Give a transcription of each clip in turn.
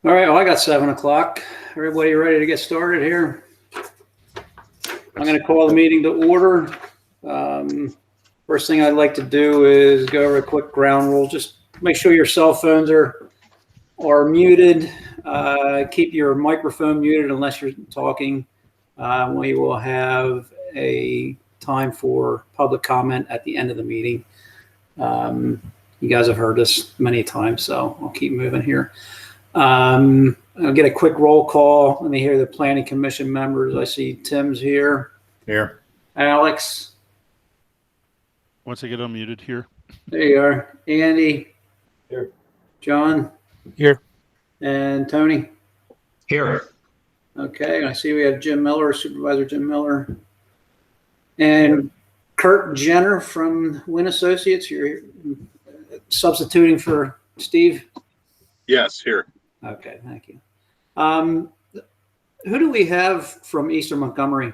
All right, well, I got 7 o'clock. Everybody ready to get started here? I'm going to call the meeting to order. First thing I'd like to do is go over a quick ground rule. Just make sure your cell phones are muted. Keep your microphone muted unless you're talking. We will have a time for public comment at the end of the meeting. You guys have heard this many times, so I'll keep moving here. I'll get a quick roll call. Let me hear the planning commission members. I see Tim's here. Here. Alex. Once I get unmuted here. There you are. Andy. Here. John. Here. And Tony. Here. Okay, I see we have Jim Miller, Supervisor Jim Miller. And Kurt Jenner from Wynn Associates. You're substituting for Steve? Yes, here. Okay, thank you. Who do we have from Eastern Montgomery?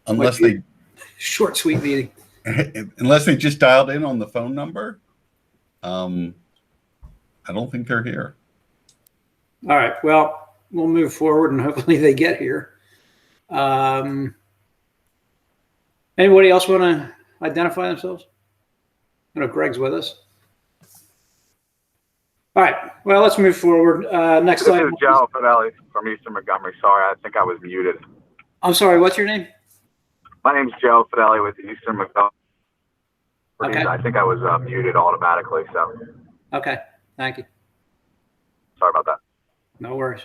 Unless they short, sweet meeting. Unless they just dialed in on the phone number, I don't think they're here. All right. Well, we'll move forward and hopefully they get here. Anybody else want to identify themselves? I know Greg's with us. All right. Well, let's move forward. Next This item. is Joe Fidelli from Eastern Montgomery. Sorry, I think I was muted. I'm sorry. What's your name? My name's Joe Fidelli with Eastern Montgomery. Okay. I think I was muted automatically, so Okay. Thank you. sorry about that. No worries.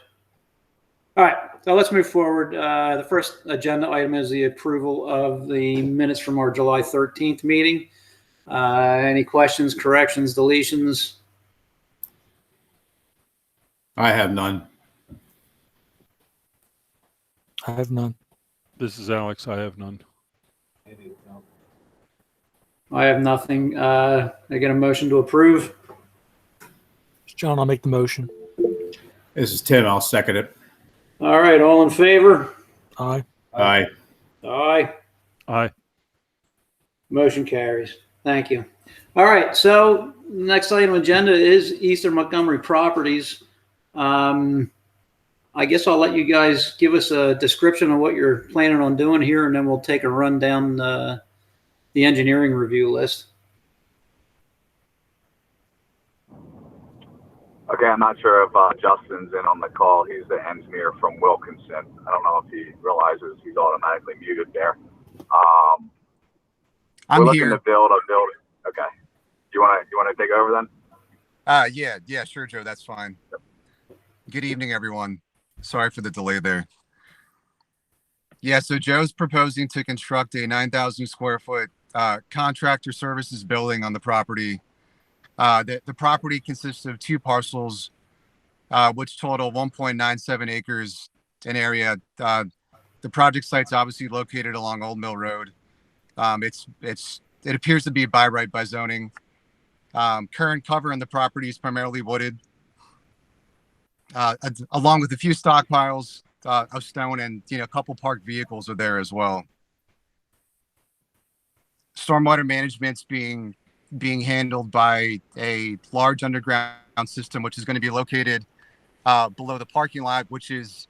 All right. So let's move forward. The first agenda item is the approval of the minutes from our July 13th meeting. Any questions, corrections, deletions? I have none. I have none. This is Alex. I have none. I have nothing. I get a motion to approve. John, I'll make the motion. This is Tim. I'll second it. All right. All in favor? Aye. Aye. Aye. Aye. Motion carries. Thank you. All right. So next item on agenda is Eastern Montgomery Properties. I guess I'll let you guys give us a description of what you're planning on doing here, and then we'll take a run down the engineering review list. Okay, I'm not sure if Justin's in on the call. He's the engineer from Wilkinson. I don't know if he realizes he's automatically muted there. I'm we're looking here. to build a building. Okay, you want to take over then? Yeah, sure, Joe. That's fine. Good evening, everyone. Sorry for the delay there. Yeah, so Joe's proposing to construct a 9,000 square foot contractor services building on the property. The property consists of 2 parcels, which total 1.97 acres in area. The project site's obviously located along Old Mill Road. It appears to be by right by zoning. Current cover on the property is primarily wooded, along with a few stockpiles of stone, and a couple parked vehicles are there as well. Stormwater management's being handled by a large underground system, which is going to be located below the parking lot, which is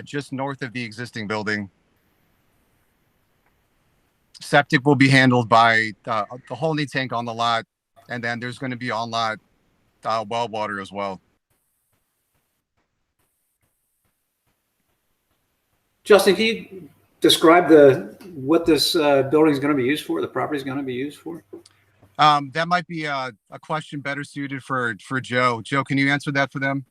just north of the existing building. Septic will be handled by the holding tank on the lot, and then there's going to be on-lot well water as well. Justin, can you describe what this building is going to be used for? The property is going to be used for? That might be a question better suited for Joe. Joe, can you answer that for them?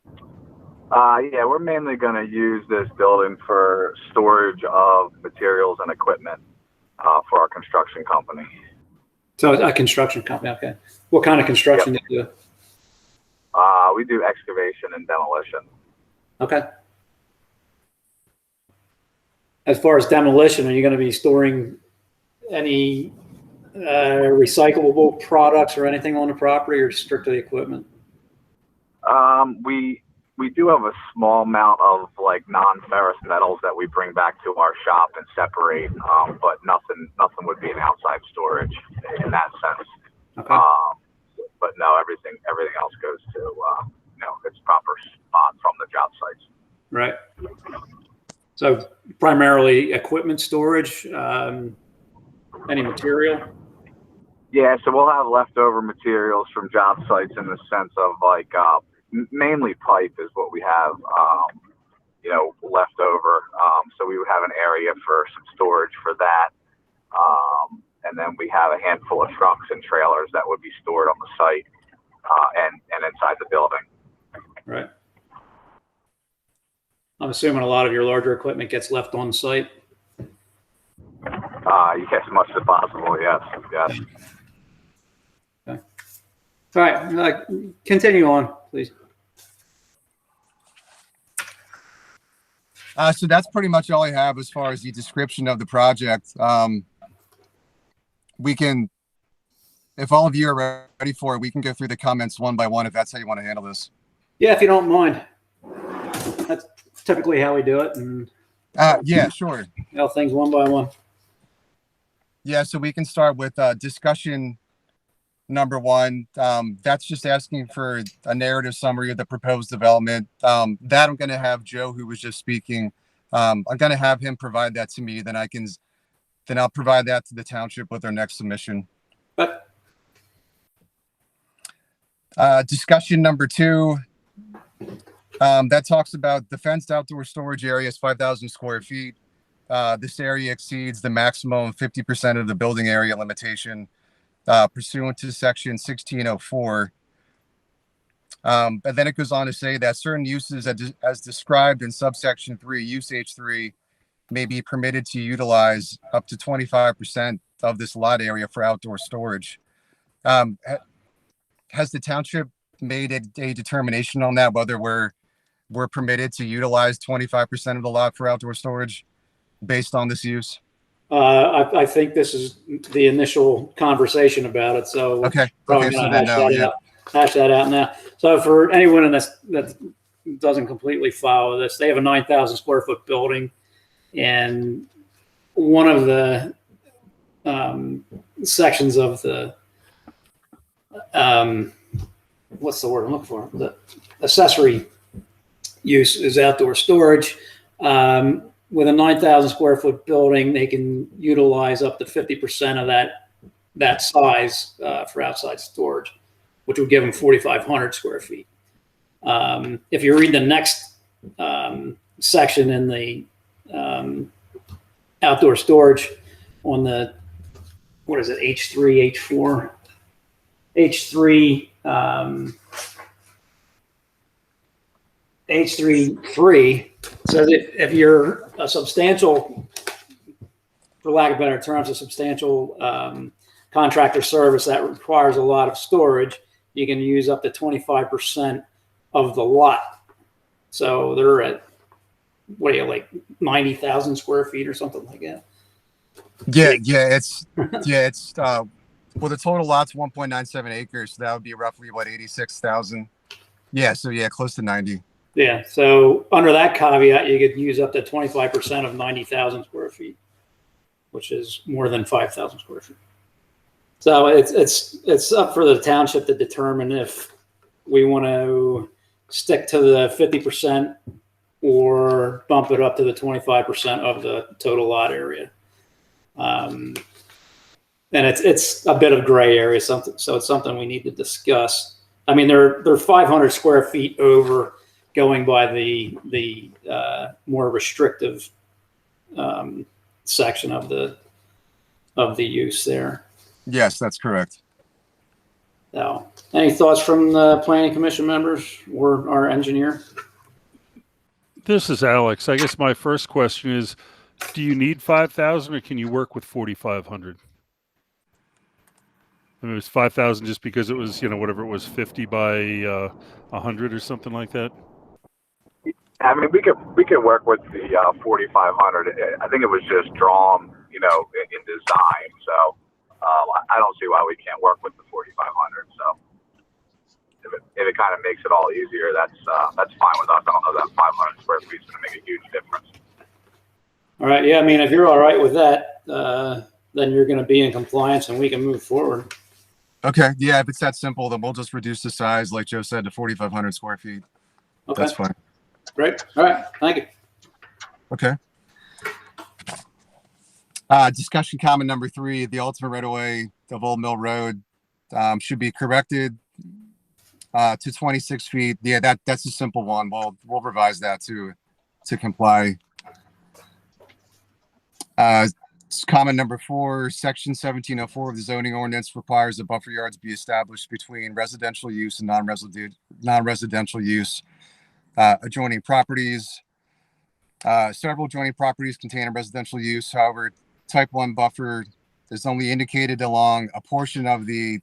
Yeah, we're mainly going to use this building for storage of materials and equipment for our construction company. So a construction company, okay. What kind of construction do you do? We do excavation and demolition. Okay. As far as demolition, are you going to be storing any recyclable products or anything on the property, or strictly equipment? We we do have a small amount of like non-ferrous metals that we bring back to our shop and separate, but nothing would be an outside storage in that sense. Okay. But no, everything else goes to its proper spot from the job sites. Right. So primarily equipment storage, any material? Yeah, so we'll have leftover materials from job sites in the sense of like mainly pipe is what we have, left over. So we would have an area for some storage for that. And then we have a handful of trucks and trailers that would be stored on the site and inside the building. Right. I'm assuming a lot of your larger equipment gets left on site. Yes, as much as possible. Yes. Okay. All right. Continue on, please. So that's pretty much all I have as far as the description of the project. We can, if all of you are ready for it, we can go through the comments one by one if that's how you want to handle this. Yeah, if you don't mind. That's typically how we do it, and Yeah, sure. things one by one. Yeah, so we can start with discussion number one. That's just asking for a narrative summary of the proposed development. That I'm going to have Joe, who was just speaking, I'm going to have him provide that to me. Then I'll provide that to the township with our next submission. But Discussion number two. That talks about the fenced outdoor storage area is 5,000 square feet. This area exceeds the maximum 50% of the building area limitation pursuant to section 1604. And then it goes on to say that certain uses as described in subsection 3, use H3, may be permitted to utilize up to 25% of this lot area for outdoor storage. Has the township made a determination on that, whether we're permitted to utilize 25% of the lot for outdoor storage based on this use? I think this is the initial conversation about it, so Okay. probably Okay. So gonna then no, yeah. hash that out now. So for anyone in this that doesn't completely follow this, they have a 9,000 square foot building, and one of the sections of the what's the word I'm looking for? The accessory use is outdoor storage. With a 9,000 square foot building, they can utilize up to 50% of that size for outside storage, which would give them 4,500 square feet. If you read the next section in the outdoor storage on the, what is it, H3, H4? H3, H3.3 says if you're a substantial, for lack of better terms, a substantial contractor service that requires a lot of storage, you can use up to 25% of the lot. So they're at, what are you, like 90,000 square feet or something like that? It's well, the total lot's 1.97 acres. So that would be roughly what, 86,000. Yeah. So yeah, close to 90. Yeah. So under that caveat, you could use up to 25% of 90,000 square feet, which is more than 5,000 square feet. So it's up for the township to determine if we want to stick to the 50% or bump it up to the 25% of the total lot area. And it's a bit of gray area, so it's something we need to discuss. I mean, they're 500 square feet over, going by the more restrictive section of the use there. Yes, that's correct. So, any thoughts from the planning commission members or our engineer? This is Alex. I guess my first question is, do you need 5,000 or can you work with 4,500? I mean, it was 5,000 just because it was, whatever it was, 50 by 100 or something like that. I mean, we could work with the 4,500. I think it was just drawn, in design. So I don't see why we can't work with the 4,500. So if it kind of makes it all easier, that's fine with us. I don't know that 500 square feet is going to make a huge difference. All right. Yeah. I mean, if you're all right with that, then you're going to be in compliance and we can move forward. Okay. Yeah. If it's that simple, then we'll just reduce the size, like Joe said, to 4,500 square feet. Okay. That's fine. Great. All right. Thank you. Okay. Discussion comment number 3, the ultimate right of way of Old Mill Road should be corrected to 26 feet. Yeah, that's a simple one. We'll revise that to comply. Comment number 4, section 1704 of the zoning ordinance requires that buffer yards be established between residential use and non-residential use adjoining properties. Several adjoining properties contain a residential use. However, type 1 buffer is only indicated along a portion of the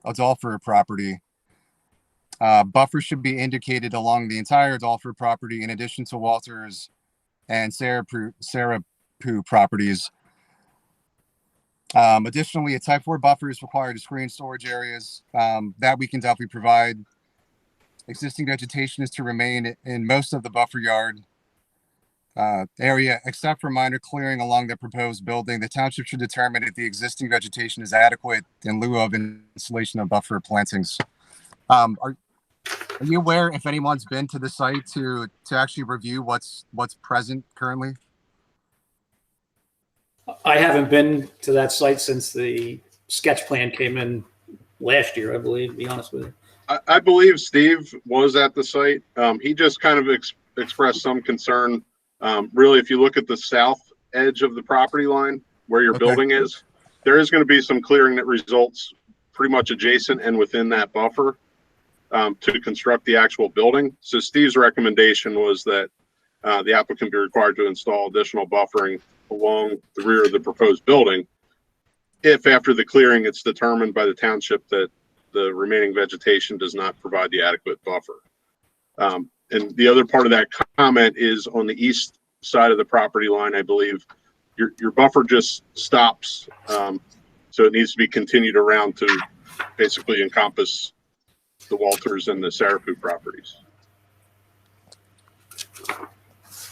Adolpher property. Buffer should be indicated along the entire Adolpher property in addition to Walters and Sarapoo properties. Additionally, a type 4 buffer is required to screen storage areas that we can definitely provide. Existing vegetation is to remain in most of the buffer yard area, except for minor clearing along the proposed building. The township should determine if the existing vegetation is adequate in lieu of installation of buffer plantings. Are you aware if anyone's been to the site to actually review what's present currently? I haven't been to that site since the sketch plan came in last year, I believe, to be honest with you. I believe Steve was at the site. He just kind of expressed some concern. Really, if you look at the south edge of the property line where your building is, there is going to be some clearing that results pretty much adjacent and within that buffer to construct the actual building. So Steve's recommendation was that the applicant be required to install additional buffering along the rear of the proposed building if after the clearing it's determined by the township that the remaining vegetation does not provide the adequate buffer. And the other part of that comment is on the east side of the property line, I believe your buffer just stops. So it needs to be continued around to basically encompass the Walters and the Sarapoo properties.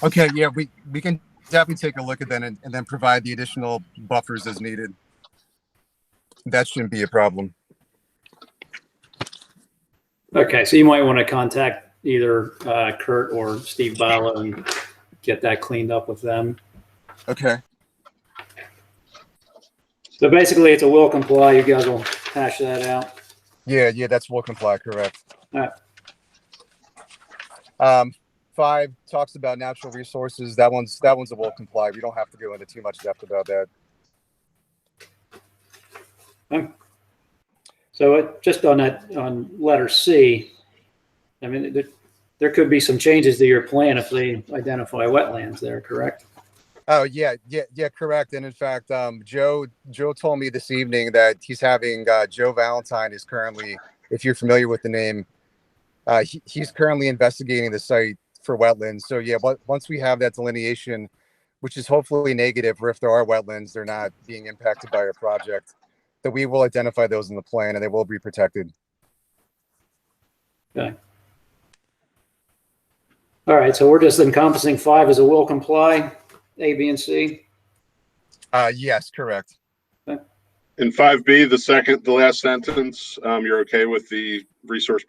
Okay, yeah, we can definitely take a look at that and then provide the additional buffers as needed. That shouldn't be a problem. Okay, so you might want to contact either Kurt or Steve Bala and get that cleaned up with them. Okay. So basically, it's a will comply. You guys will hash that out. Yeah, that's will comply, correct. All right. 5 talks about natural resources. That one's a will comply. We don't have to go into too much depth about that. Okay. So just on letter C, I mean, there could be some changes to your plan if they identify wetlands there, correct? Oh yeah, correct. And in fact, Joe told me this evening that he's having Joe Valentine is currently, if you're familiar with the name, he's currently investigating the site for wetlands. So yeah, once we have that delineation, which is hopefully negative, or if there are wetlands, they're not being impacted by our project, that we will identify those in the plan and they will be protected. Okay. All right, so we're just encompassing 5 as a will comply, A, B, and C. Yes, correct. In 5B, the last sentence, you're okay with the resource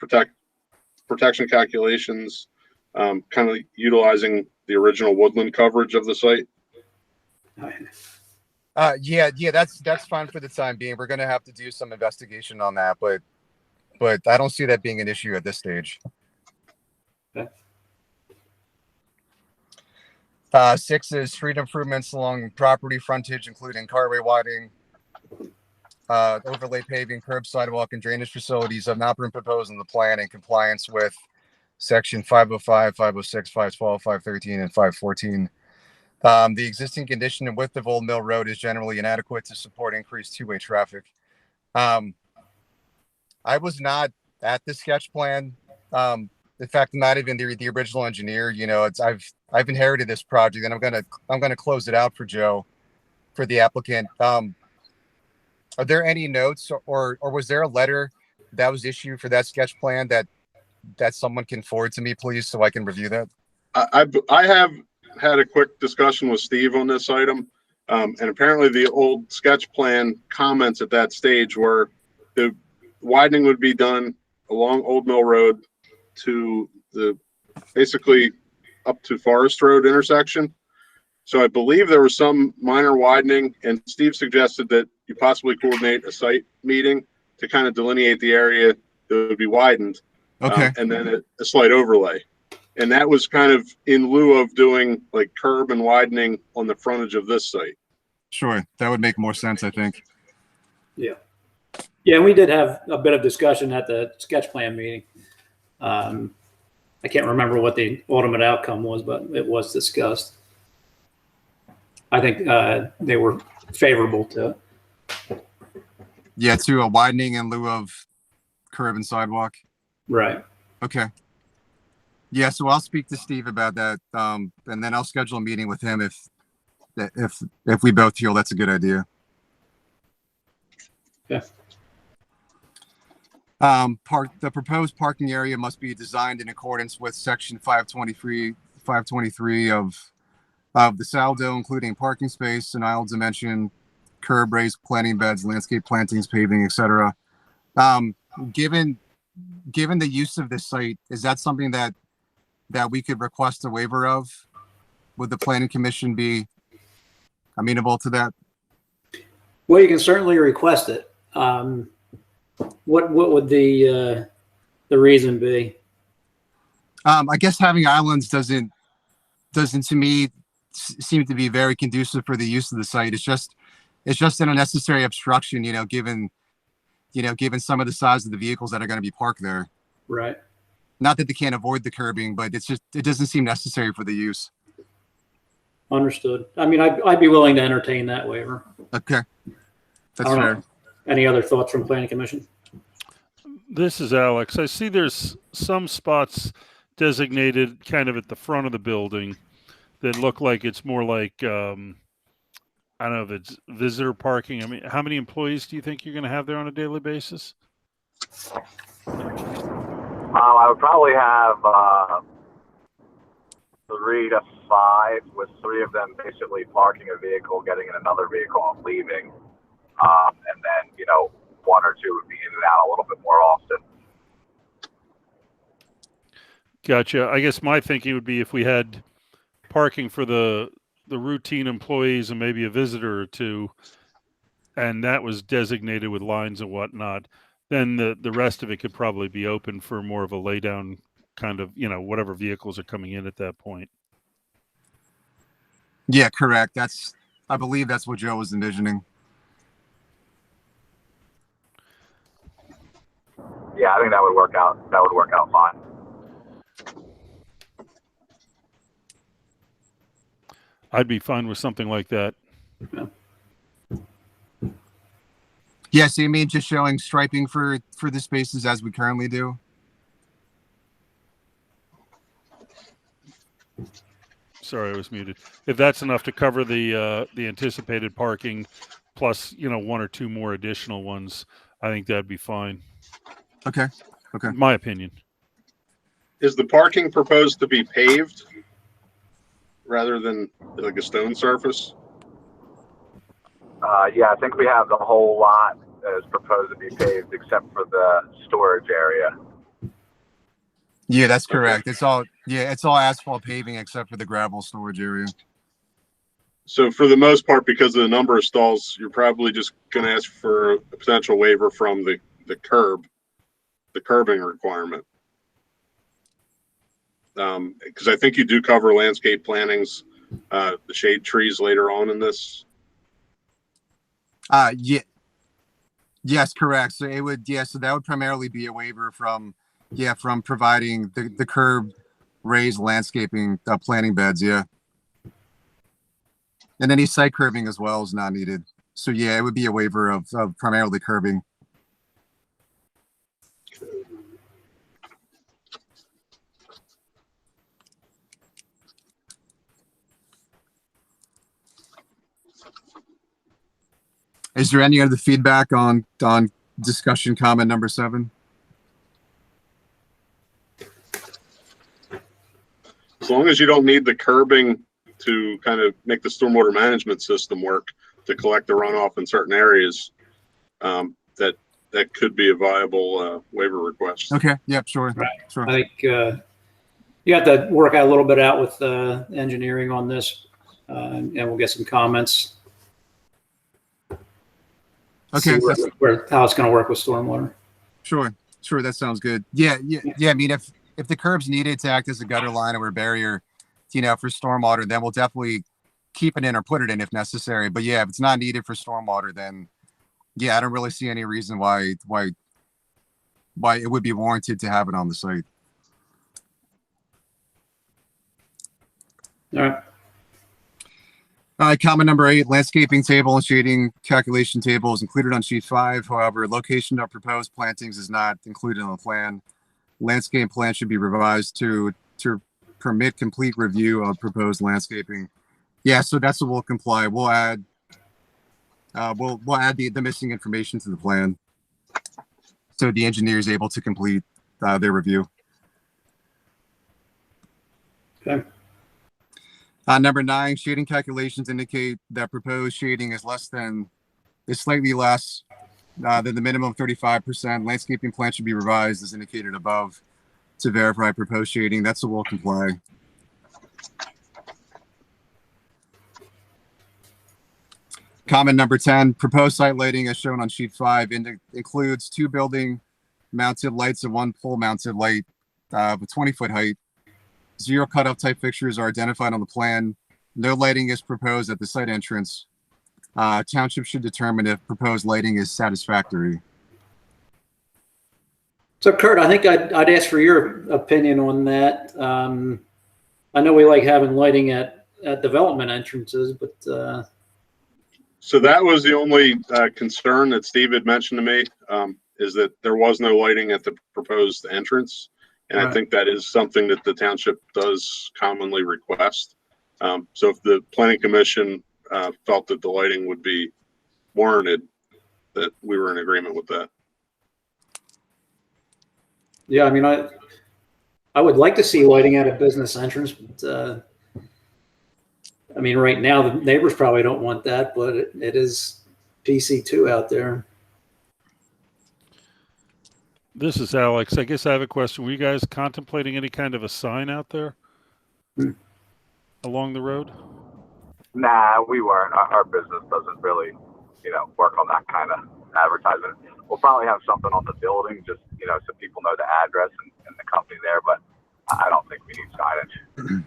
protection calculations, kind of utilizing the original woodland coverage of the site? Yeah, that's fine for the time being. We're going to have to do some investigation on that, but I don't see that being an issue at this stage. Okay. 6 is street improvements along property frontage, including carway widening, overlay paving, curb, sidewalk, and drainage facilities have not been proposed in the plan in compliance with section 505, 506, 512, 513, and 514. The existing condition and width of Old Mill Road is generally inadequate to support increased two-way traffic. I was not at the sketch plan. In fact, not even the original engineer. You know, I've inherited this project, and I'm gonna close it out for Joe, for the applicant. Are there any notes, or was there a letter that was issued for that sketch plan that someone can forward to me, please, so I can review that? I have had a quick discussion with Steve on this item, and apparently the old sketch plan comments at that stage were the widening would be done along Old Mill Road to the basically up to Forest Road intersection. So I believe there was some minor widening, and Steve suggested that you possibly coordinate a site meeting to kind of delineate the area that would be widened. Okay. And then a slight overlay. And that was kind of in lieu of doing like curb and widening on the frontage of this site. Sure. That would make more sense, I think. Yeah. Yeah, we did have a bit of discussion at the sketch plan meeting. I can't remember what the ultimate outcome was, but it was discussed. I think they were favorable to it. Yeah, to a widening in lieu of curb and sidewalk. Right. Okay. Yeah, so I'll speak to Steve about that, and then I'll schedule a meeting with him if we both feel that's a good idea. Yeah. The proposed parking area must be designed in accordance with section 523 of the SALDO, including parking space and aisle dimension, curb raised planting beds, landscape plantings, paving, etc. Given the use of this site, is that something that we could request a waiver of? Would the planning commission be amenable to that? Well, you can certainly request it. What would the reason be? I guess having islands doesn't to me seem to be very conducive for the use of the site. It's just an unnecessary obstruction, given some of the size of the vehicles that are going to be parked there. Right. Not that they can't avoid the curbing, but it doesn't seem necessary for the use. Understood. I mean, I'd be willing to entertain that waiver. Okay. That's I don't fair. know. Any other thoughts from Planning Commission? This is Alex. I see there's some spots designated kind of at the front of the building that look like it's more like, I don't know if it's visitor parking. I mean, how many employees do you think you're going to have there on a daily basis? I would probably have 3 to 5, with 3 of them basically parking a vehicle, getting in another vehicle, and leaving. And then, 1 or 2 would be in and out a little bit more often. Gotcha. I guess my thinking would be if we had parking for the routine employees and maybe a visitor or 2, and that was designated with lines and whatnot, then the rest of it could probably be open for more of a lay down kind of, whatever vehicles are coming in at that point. Yeah, correct. I believe that's what Joe was envisioning. Yeah, I think that would work out. That would work out fine. I'd be fine with something like that. Yeah, so you mean just showing striping for the spaces as we currently do? Sorry, I was muted. If that's enough to cover the anticipated parking plus, 1 or 2 more additional ones, I think that'd be fine. Okay. My opinion. Is the parking proposed to be paved rather than like a stone surface? Yeah, I think we have the whole lot that is proposed to be paved except for the storage area. Yeah, that's correct. It's all asphalt paving except for the gravel storage area. So for the most part, because of the number of stalls, you're probably just going to ask for a potential waiver from the curbing requirement. Because I think you do cover landscape plantings, the shade trees later on in this. Yeah. Yes, correct. So so that would primarily be a waiver from providing the curb raised landscaping planting beds. Yeah. And any site curbing as well is not needed. So yeah, it would be a waiver of primarily curbing. Is there any other feedback on discussion comment number 7? as long as you don't need the curbing to kind of make the stormwater management system work to collect the runoff in certain areas, that could be a viable waiver request. Okay. Yep. Sure. Right. Sure. I think you have to work out a little bit out with engineering on this, and we'll get some comments. Okay. See how it's going to work with stormwater. Sure. Sure. That sounds good. Yeah. I mean, if the curb's needed to act as a gutter line or a barrier, for stormwater, then we'll definitely keep it in or put it in if necessary. But yeah, if it's not needed for stormwater, then yeah, I don't really see any reason why it would be warranted to have it on the site. All right. Comment number 8, landscaping table and shading calculation table is included on sheet 5. However, location of proposed plantings is not included on the plan. Landscape plan should be revised to permit complete review of proposed landscaping. Yeah, so that's what we'll comply. We'll add we'll add the missing information to the plan, so the engineer is able to complete their review. Okay. Number 9, shading calculations indicate that proposed shading is slightly less than the minimum 35%. Landscaping plan should be revised as indicated above to verify proposed shading. That's what we'll comply. Comment number 10, proposed site lighting as shown on sheet 5 includes 2 building mounted lights and 1 pole mounted light of a 20-foot height. 0 cutoff type fixtures are identified on the plan. No lighting is proposed at the site entrance. Township should determine if proposed lighting is satisfactory. So, Kurt, I think I'd ask for your opinion on that. I know we like having lighting at development entrances, but So that was the only concern that Steve had mentioned to me, is that there was no lighting at the proposed entrance. And Right. I think that is something that the township does commonly request. So if the planning commission felt that the lighting would be warranted, that we were in agreement with that. yeah, I mean, I would like to see lighting at a business entrance, but I mean, right now the neighbors probably don't want that, but it is PC2 out there. This is Alex. I guess I have a question. Were you guys contemplating any kind of a sign out there along the road? Nah, we weren't. Our business doesn't really, work on that kind of advertisement. We'll probably have something on the building, just, so people know the address and the company there, but I don't think we need signage.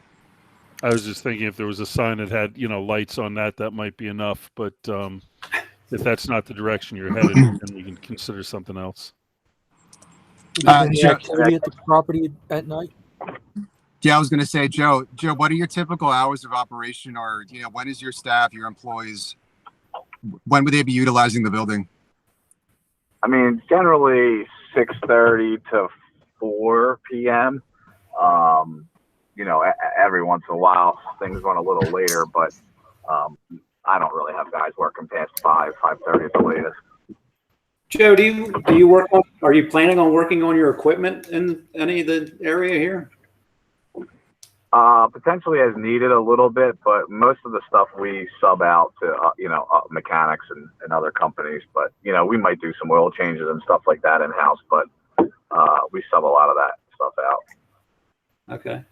I was just thinking if there was a sign that had, lights on that might be enough. But if that's not the direction you're headed, then we can consider something else. Any Joe- activity at the property at night? Yeah, I was going to say, Joe, what are your typical hours of operation, or, when is your staff, your employees, when would they be utilizing the building? I mean, generally 6:30 to 4 p.m. Every once in a while things run a little later, but I don't really have guys working past 5:30 at the latest. Joe, do you work on? Are you planning on working on your equipment in any of the area here? Potentially as needed a little bit, but most of the stuff we sub out to, mechanics and other companies. But, we might do some oil changes and stuff like that in house, but we sub a lot of that stuff out. Okay.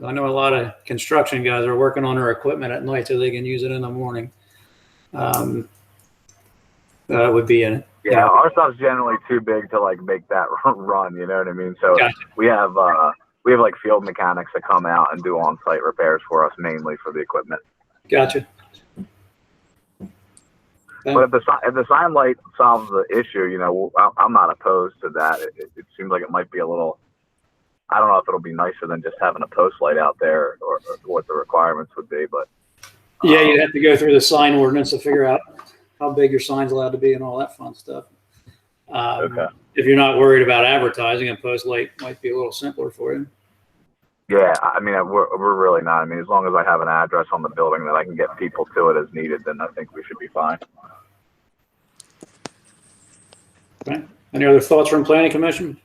I know a lot of construction guys are working on their equipment at night so they can use it in the morning. That would be a Yeah, our stuff's generally too big to make that run. You know what I mean? So Gotcha. we have field mechanics that come out and do on-site repairs for us, mainly for the equipment. Gotcha. But if the sign light solves the issue, I'm not opposed to that. It seems like it might be a little. I don't know if it'll be nicer than just having a post light out there, or what the requirements would be. But Yeah, you'd have to go through the sign ordinance to figure out how big your sign's allowed to be and all that fun stuff. Okay. If you're not worried about advertising, a post light might be a little simpler for you. yeah, I mean, we're really not. I mean, as long as I have an address on the building that I can get people to it as needed, then I think we should be fine. Okay. Any other thoughts from Planning Commission?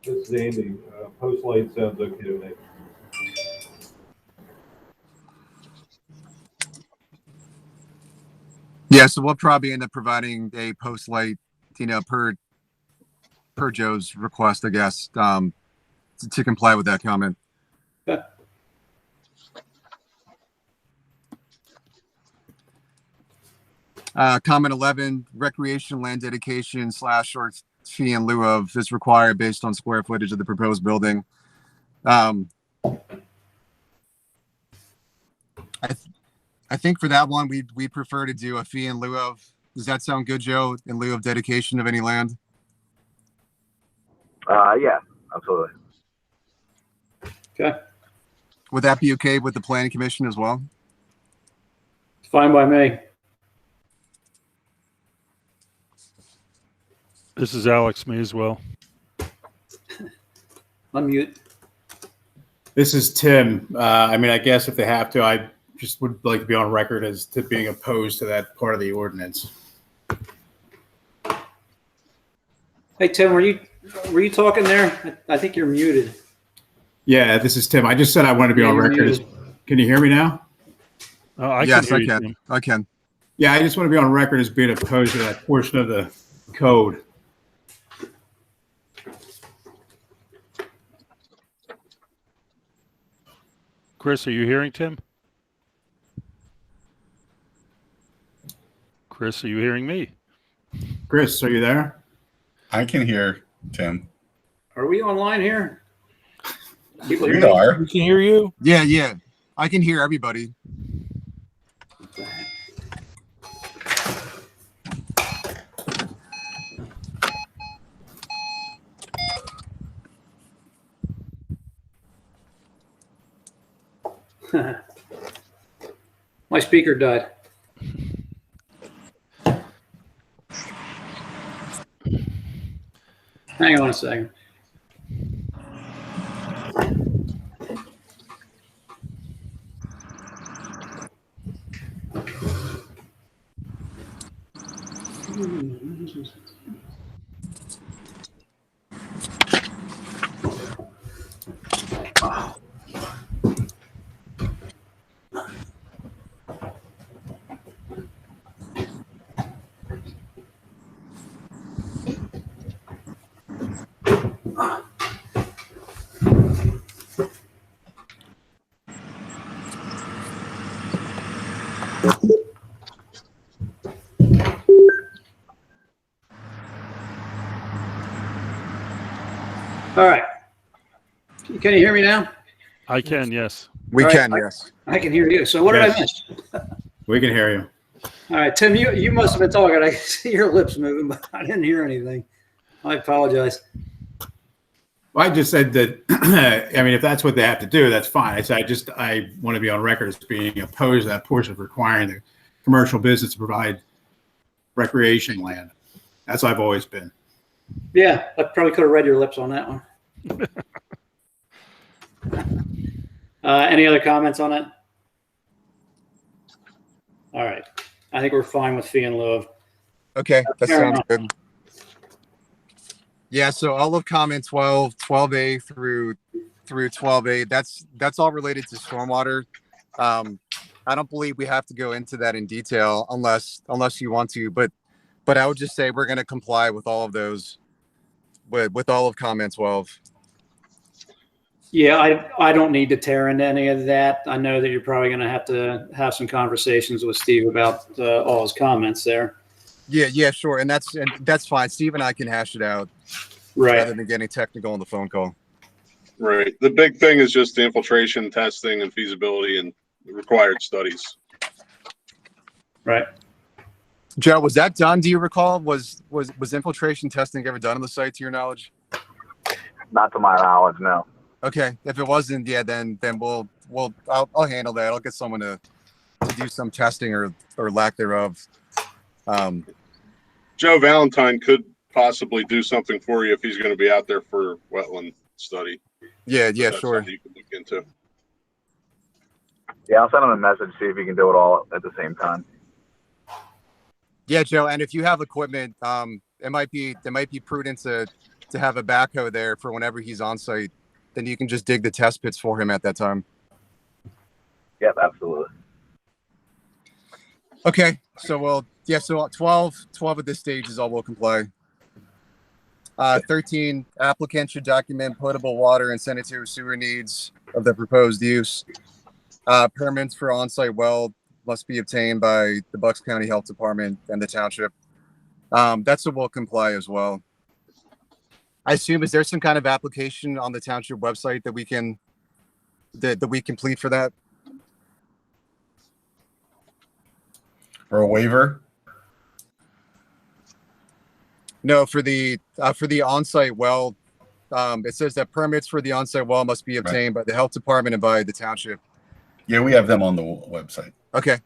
This is Andy. Post light sounds okay to me. Yeah, so we'll probably end up providing a post light, per Joe's request, I guess, to comply with that comment. Okay. Comment 11, recreation land dedication / or fee in lieu of is required based on square footage of the proposed building. I think for that one, we prefer to do a fee in lieu of. Does that sound good, Joe? In lieu of dedication of any land? Yeah, absolutely. Okay. Would that be okay with the planning commission as well? Fine by me. This is Alex, me as well. Unmute. This is Tim. I mean, I guess if they have to, I just would like to be on record as to being opposed to that part of the ordinance. Hey, Tim, were you talking there? I think you're muted. Yeah, this is Tim. I just said I wanted to be Yeah, on you're record. muted. Can you hear me now? Yes, can I hear you, can. Tim. I can. Yeah, I just want to be on record as being opposed to that portion of the code. Chris, are you hearing Tim? Chris, are you hearing me? Chris, are you there? I can hear Tim. Are we online here? People We hear me? are. We can hear you. Yeah. I can hear everybody. My speaker died. Hang on a second. All right. Can you hear me now? I can, yes. We All right, can, yes. I can hear you. So what did I miss? We can hear you. All right, Tim, you must have been talking. I see your lips moving, but I didn't hear anything. I apologize. Well, I just said that, I mean, if that's what they have to do, that's fine. I want to be on record as being opposed to that portion of requiring the commercial business to provide recreation land. That's what I've always been. Yeah, I probably could have read your lips on that one. Any other comments on it? All right. I think we're fine with fee in lieu of. Okay, that Fair sounds enough. good. Yeah, so all of comment 12, 12A through 12A, that's all related to stormwater. I don't believe we have to go into that in detail unless you want to, but I would just say we're going to comply with all of those, with all of comment 12. Yeah, I don't need to tear into any of that. I know that you're probably going to have some conversations with Steve about all his comments there. Yeah, sure, and that's fine. Steve and I can hash it out, Right. rather than getting technical on the phone call. Right. The big thing is just the infiltration testing and feasibility and required studies. Right. Joe, was that done? Do you recall? Was infiltration testing ever done on the site, to your knowledge? Not to my knowledge, no. Okay, if it wasn't, yeah, then I'll handle that. I'll get someone to do some testing or lack thereof. Joe Valentine could possibly do something for you if he's going to be out there for wetland study. Yeah, That's sure. something you can look into. Yeah, I'll send him a message, see if he can do it all at the same time. Yeah, Joe, and if you have equipment, it might be prudent to to have a backhoe there for whenever he's on site, then you can just dig the test pits for him at that time. Yep, absolutely. Okay, so 12 at this stage is all will comply. 13, applicant should document potable water and sanitary sewer needs of the proposed use. Permits for on-site well must be obtained by the Bucks County Health Department and the township. That's a will comply as well. I assume, is there some kind of application on the township website that we can that we complete for that? For a waiver? No, for the on-site well, it says that permits for the on-site well must be obtained by the health department and by the township. Yeah, we have them on the website. Okay.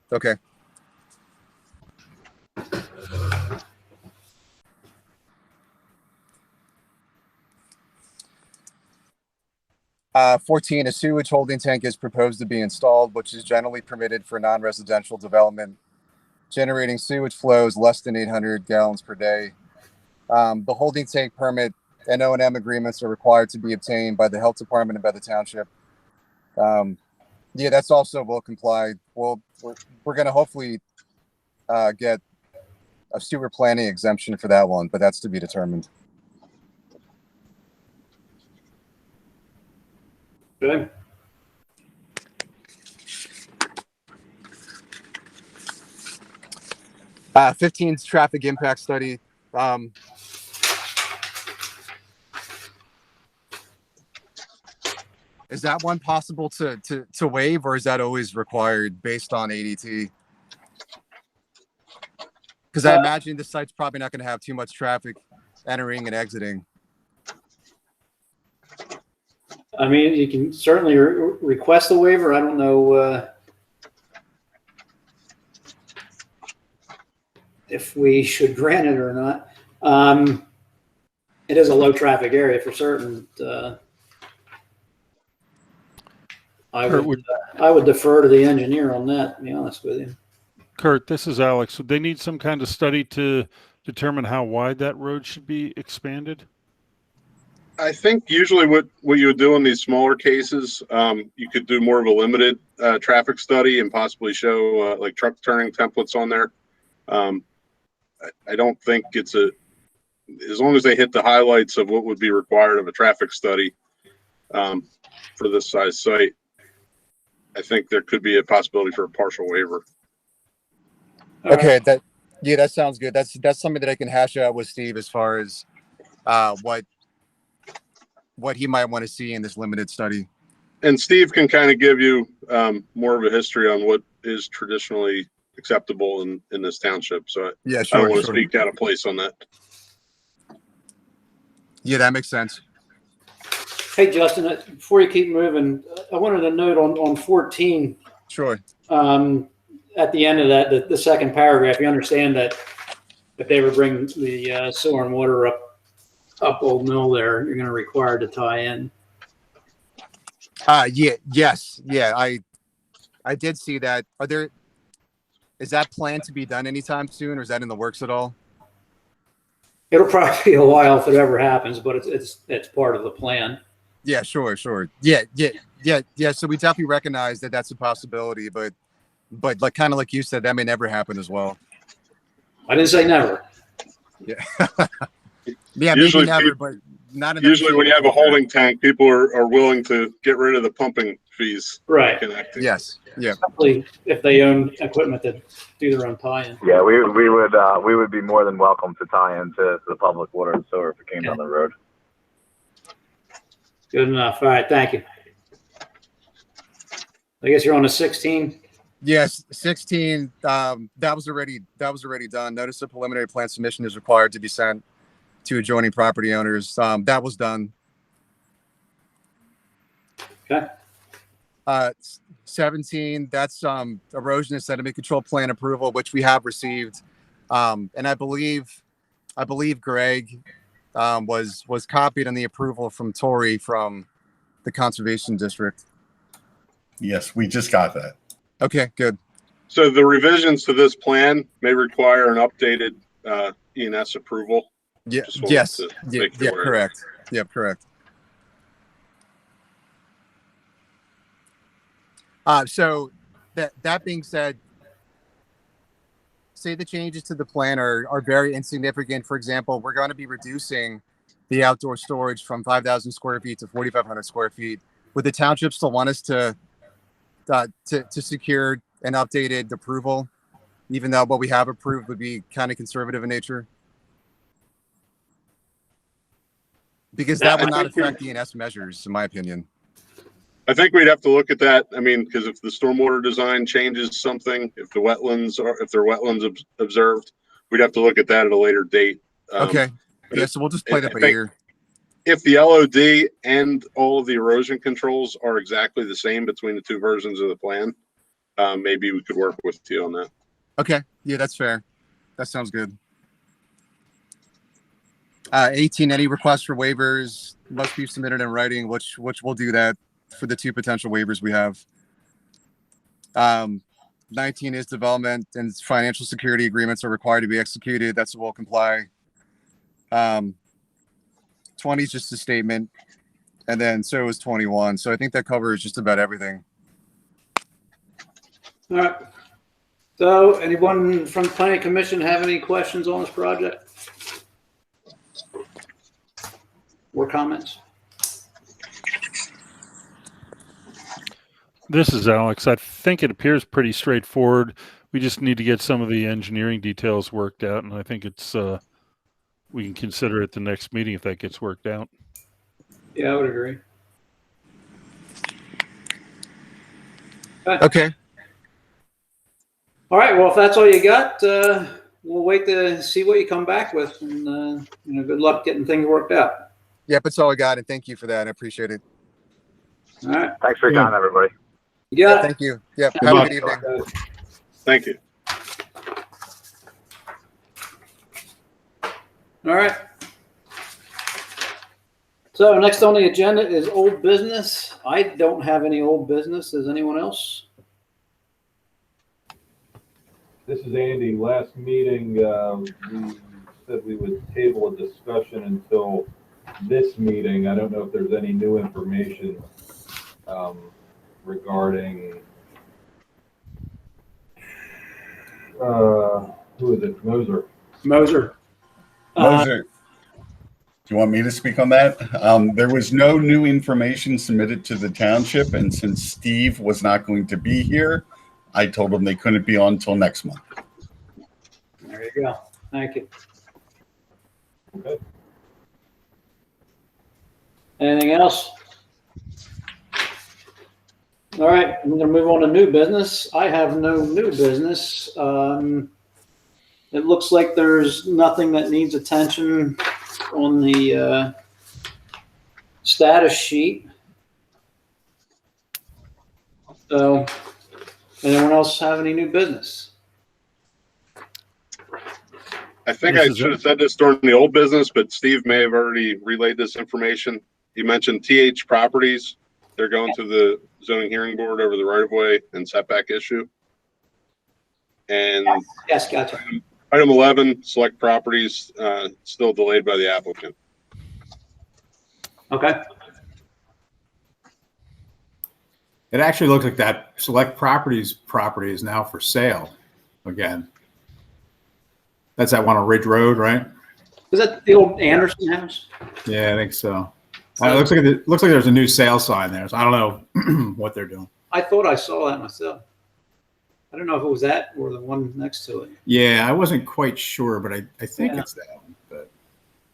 14, a sewage holding tank is proposed to be installed, which is generally permitted for non-residential development, generating sewage flows less than 800 gallons per day. The holding tank permit and O&M agreements are required to be obtained by the health department and by the township. Yeah, that's also will comply. We're going to hopefully get a sewer planning exemption for that one, but that's to be determined. Okay. Uh, 15's traffic impact study. Is that one possible to waive, or is that always required based on ADT? Because I imagine the site's probably not going to have too much traffic entering and exiting. I mean, you can certainly request a waiver. I don't know if we should grant it or not. It is a low traffic area for certain. I would defer to the engineer on that, to be honest with you. Kurt, this is Alex. Would they need some kind of study to determine how wide that road should be expanded? I think usually what you would do in these smaller cases, you could do more of a limited traffic study and possibly show like truck turning templates on there. I don't think it's as long as they hit the highlights of what would be required of a traffic study for this size site, I think there could be a possibility for a partial waiver. Okay, that sounds good. That's something that I can hash out with Steve as far as what he might want to see in this limited study. And Steve can kind of give you more of a history on what is traditionally acceptable in this township. So yeah, I don't want to speak out of place on that. Yeah, that makes sense. Hey, Justin, before you keep moving, I wanted to note on 14. Sure. At the end of that, the second paragraph, you understand that if they were bringing the sewer and water up Old Mill there, you're going to require to tie in. Yes. I did see that. Is that planned to be done anytime soon, or is that in the works at all? It'll probably be a while if it ever happens, but it's part of the plan. Yeah, sure. Yeah. So we definitely recognize that that's a possibility, but like kind of like you said, that may never happen as well. I didn't say never. Yeah. Yeah, usually maybe never, but not. Usually when you have a holding tank, people are willing to get rid of the pumping fees. Right. Connecting. Yes. Yeah. Especially if they own equipment that do their own tie-in. Yeah, we would be more than welcome to tie into the public water and sewer if it came down the road. Good enough. All right, thank you. I guess you're on a 16. Yes, 16. That was already done. Notice of preliminary plan submission is required to be sent to adjoining property owners. That was done. Okay. 17. That's erosion and sediment control plan approval, which we have received. And I believe Greg was copied on the approval from Tori from the Conservation District. Yes, we just got that. Okay, good. So the revisions to this plan may require an updated E&S approval. Yeah. Just wanted Yes. to Yeah. make you Yeah. aware. Correct. Yep. Correct. So that being said, say the changes to the plan are very insignificant. For example, we're going to be reducing the outdoor storage from 5,000 square feet to 4,500 square feet. Would the township still want us to secure an updated approval, even though what we have approved would be kind of conservative in nature? Because that would I not think we- affect DNS measures, in my opinion. I think we'd have to look at that. I mean, because if the stormwater design changes something, if they're wetlands observed, we'd have to look at that at a later date. Okay. but Yeah. So we'll just play that by ear. If the LOD and all of the erosion controls are exactly the same between the two versions of the plan, maybe we could work with you on that. Okay. Yeah, that's fair. That sounds good. 18, any requests for waivers must be submitted in writing, which we'll do that for the two potential waivers we have. 19 is development and financial security agreements are required to be executed. That's will comply. 20 is just a statement. And then so is 21. So I think that covers just about everything. All right. So anyone from the planning commission have any questions on this project? Or comments? This is Alex. I think it appears pretty straightforward. We just need to get some of the engineering details worked out, and I think it's we can consider it the next meeting if that gets worked out. Yeah, I would agree. Okay. All right. Well, if that's all you got, we'll wait to see what you come back with, and good luck getting things worked out. Yep, that's all I got. And thank you for that. I appreciate it. All right. Thanks for your time, everybody. You got it. Thank you. Yep. Good Have a luck. good evening. Thank you. All right. So next on the agenda is old business. I don't have any old business. Does anyone else? This is Andy. Last meeting, we said we would table a discussion until this meeting. I don't know if there's any new information regarding, who is it? Moser. Moser. Moser, do you want me to speak on that? There was no new information submitted to the township, and since Steve was not going to be here, I told them they couldn't be on until next month. There you go. Thank you. Okay. Anything else? All right, I'm going to move on to new business. I have no new business. It looks like there's nothing that needs attention on the status sheet. So, anyone else have any new business? I think This I is should it. have said this during the old business, but Steve may have already relayed this information. He mentioned TH Properties. They're going to the zoning hearing board over the right-of-way and setback issue. And Yes, gotcha. item 11, select properties, still delayed by the applicant. Okay. It actually looks like that select properties property is now for sale again. That's that one on Ridge Road, right? Is that the old Anderson house? Yeah, I think so. It looks like there's a new sale sign there, so I don't know what they're doing. I thought I saw that myself. I don't know if it was that or the one next to it. Yeah, I wasn't quite sure, but I think Yeah. it's that one. But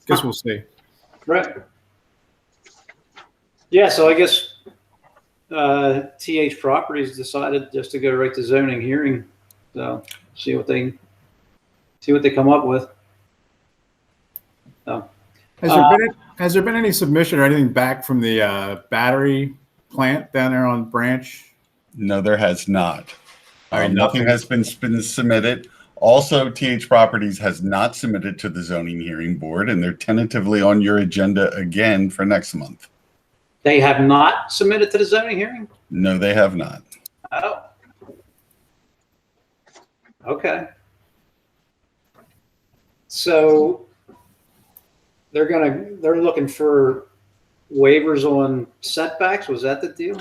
guess we'll see. Right. Yeah, so I guess TH Properties decided just to go right to zoning hearing. So see what they come up with. So Has there been any submission or anything back from the battery plant down there on Branch? No, there has not. All right, Nothing has been submitted. Also, TH Properties has not submitted to the zoning hearing board, and they're tentatively on your agenda again for next month. they have not submitted to the zoning hearing? No, they have not. Oh. Okay. So they're looking for waivers on setbacks. Was that the deal?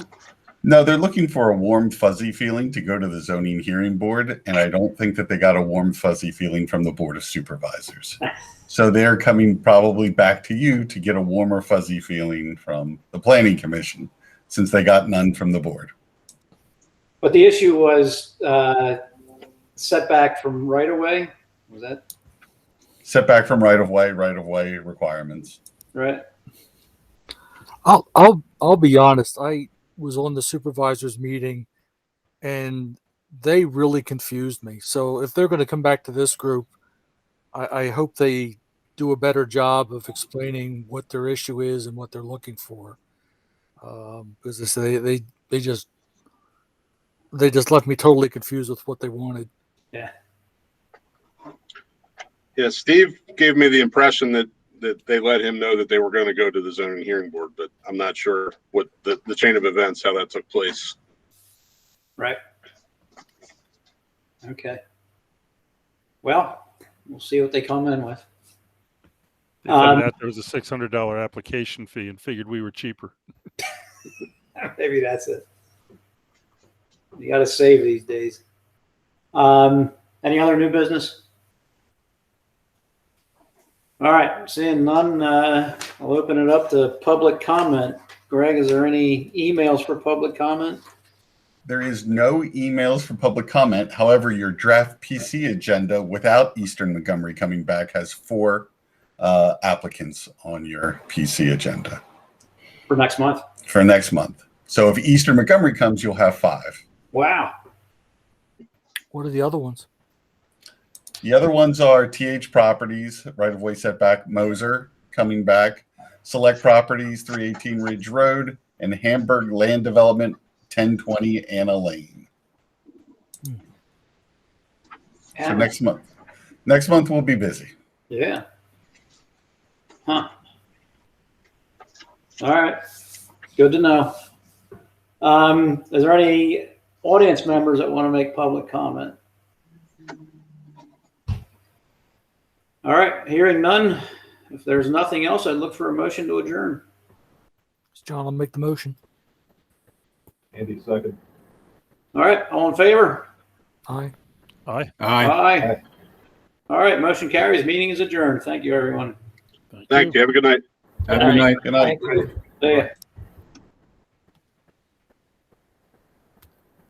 No, they're looking for a warm, fuzzy feeling to go to the zoning hearing board, and I don't think that they got a warm, fuzzy feeling from the Board of Supervisors. So they're coming probably back to you to get a warmer, fuzzy feeling from the Planning Commission, since they got none from the board. But the issue was setback from right of way. Was that Setback from right-of-way requirements. right? I'll be honest. I was on the supervisors meeting and they really confused me. So if they're going to come back to this group, I hope they do a better job of explaining what their issue is and what they're looking for. Because they just left me totally confused with what they wanted. Yeah. Yeah, Steve gave me the impression that they let him know that they were going to go to the zoning hearing board, but I'm not sure what the chain of events, how that took place. Right. Okay. Well, we'll see what they come in with. They found out there was a $600 application fee and figured we were cheaper. Maybe that's it. You got to save these days. Any other new business? All right, seeing none, I'll open it up to public comment. Greg, is there any emails for public comment? There is no emails for public comment. However, your draft PC agenda without Eastern Montgomery coming back has 4 applicants on your PC agenda For next month? for next month. So if Eastern Montgomery comes, you'll have 5. Wow. What are the other ones? The other ones are TH Properties, right-of-way setback, Moser coming back, Select Properties, 318 Ridge Road, and Hamburg Land Development, 1020 Anna Lane. So next month we'll be busy. Yeah. Huh. All right. Good to know. Is there any audience members that want to make public comment? All right. Hearing none. If there's nothing else, I'd look for a motion to adjourn. John will make the motion. Andy, second. All right. All in favor? Aye. Aye. Aye. Aye. All right. Motion carries. Meeting is adjourned. Thank you, everyone. Thank you. Have a good night. Have a good night. Good night. See ya.